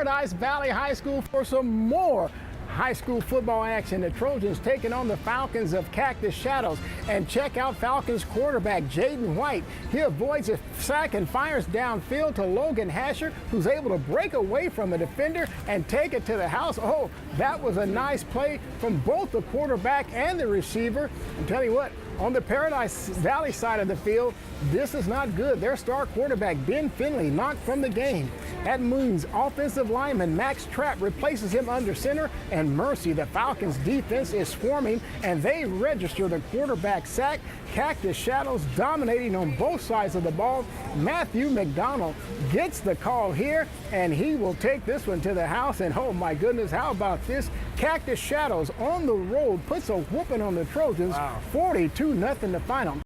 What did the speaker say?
Paradise Valley High School for some more high school football action. The Trojans taking on the Falcons of Cactus Shadows. And check out Falcons quarterback Jaden White. He avoids a sack and fires downfield to Logan Hasher, who's able to break away from a defender and take it to the house. Oh, that was a nice play from both the quarterback and the receiver. I'm telling you what, on the Paradise Valley side of the field, this is not good. Their star quarterback, Ben Finley, knocked from the game. That means offensive lineman Max Trapp replaces him under center, and mercy, the Falcons defense is swarming, and they register the quarterback sack. Cactus Shadows dominating on both sides of the ball. Matthew McDonald gets the call here, and he will take this one to the house. And oh my goodness, how about this? Cactus Shadows on the road puts a whooping on the Trojans. Wow. 42-0 the final.